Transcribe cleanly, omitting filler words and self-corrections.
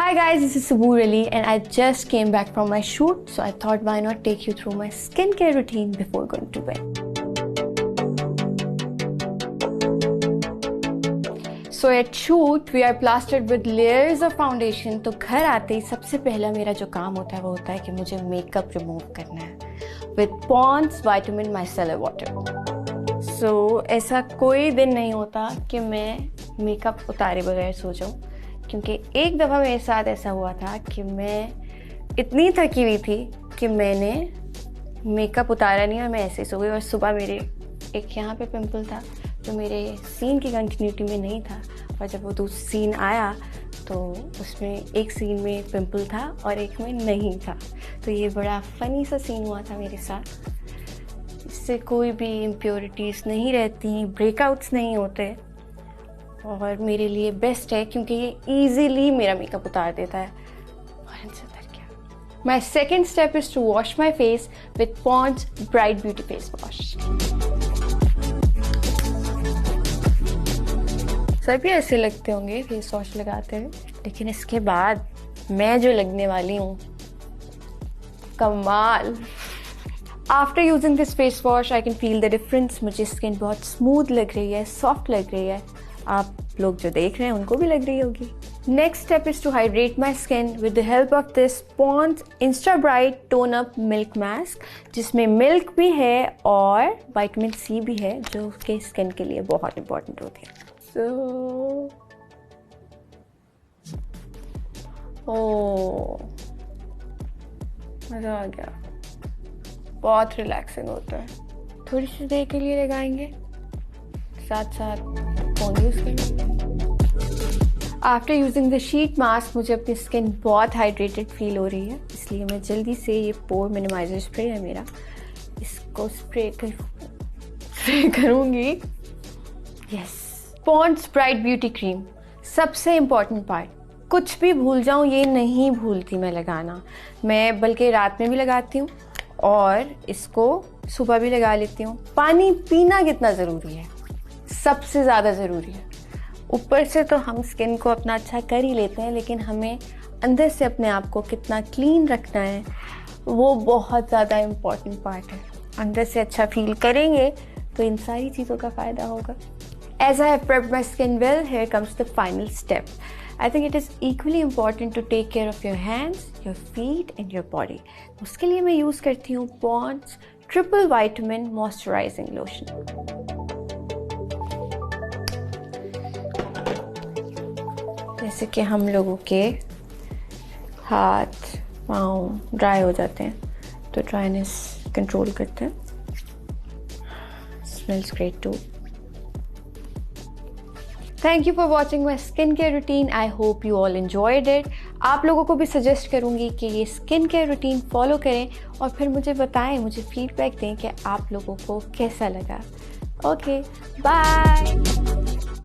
Hi guys, this is Saboor and I just came back from my shoot, so I thought why not take you through my skincare routine before going to bed. So at shoot we are plastered with layers of foundation. तो घर आते ही सबसे पहला मेरा जो काम होता है वो होता है कि मुझे मेकअप रिमूव करना है with Pond's Vitamin Micellar Water. So ऐसा कोई दिन नहीं होता कि मैं मेकअप उतारे बगैर सो जाऊँ, क्योंकि एक दफ़ा मेरे साथ ऐसा हुआ था कि मैं इतनी थकी हुई थी कि मैंने मेकअप उतारा नहीं और मैं ऐसे ही सो गई। और सुबह मेरे एक यहाँ पे पिंपल था जो मेरे सीन की कंटिन्यूटी में नहीं था, और जब वो दूसरा सीन आया तो उसमें एक सीन में पिंपल था और एक में नहीं था। तो ये बड़ा फ़नी सा सीन हुआ था मेरे साथ। इससे कोई भी इम्प्योरिटीज़ नहीं रहती, ब्रेकआउट्स नहीं होते, और मेरे लिए बेस्ट है क्योंकि ये ईजीली मेरा मेकअप उतार देता है। और इनसे उतर गया। My second step is to wash my face with Pond's Bright Beauty face wash. सभी ऐसे लगते होंगे फेस वॉश लगाते हुए, लेकिन इसके बाद मैं जो लगने वाली हूँ कमाल। After using this face wash I can feel the difference. मुझे स्किन बहुत स्मूथ लग रही है, सॉफ्ट लग रही है। आप लोग जो देख रहे हैं उनको भी लग रही होगी। Next step is to hydrate my skin with the help of this Pond's Insta Bright tone up milk mask, जिसमें मिल्क भी है और विटामिन सी भी है, जो कि स्किन के लिए बहुत इंपॉर्टेंट होती है। मज़ा आ गया, बहुत रिलैक्सिंग होता है। थोड़ी सी देर के लिए लगाएंगे, साथ साथ फोन यूज़ करेंगे। After using the sheet mask मुझे अपनी स्किन बहुत हाइड्रेटेड फील हो रही है, इसलिए मैं जल्दी से ये पोर मिनिमाइजर स्प्रे है मेरा, इसको स्प्रे करूँगी। Yes, Pond's Bright Beauty cream सबसे इम्पॉर्टेंट पार्ट। कुछ भी भूल जाऊँ ये नहीं भूलती मैं लगाना, मैं बल्कि रात में भी लगाती हूँ और इसको सुबह भी लगा लेती हूँ। पानी पीना कितना ज़रूरी है, सबसे ज़्यादा ज़रूरी है। ऊपर से तो हम स्किन को अपना अच्छा कर ही लेते हैं, लेकिन हमें अंदर से अपने आप को कितना क्लीन रखना है वो बहुत ज़्यादा इम्पॉर्टेंट पार्ट है। अंदर से अच्छा फील करेंगे तो इन सारी चीज़ों का फ़ायदा होगा। As I have prepped my skin well, here comes the final step. I think it is equally important to take care of your hands, your feet and your body. उसके लिए मैं यूज़ करती हूँ Pond's Triple Vitamin Moisturizing Lotion. जैसे कि हम लोगों के हाथ पाँव ड्राई हो जाते हैं, तो ड्राइनेस कंट्रोल करते हैं। Smells great too. Thank you for watching my skincare routine. I hope you all enjoyed it. आप लोगों को भी सजेस्ट करूँगी कि ये स्किन केयर रूटीन फॉलो करें और फिर मुझे बताएं, मुझे फीडबैक दें कि आप लोगों को कैसा लगा। Okay, bye.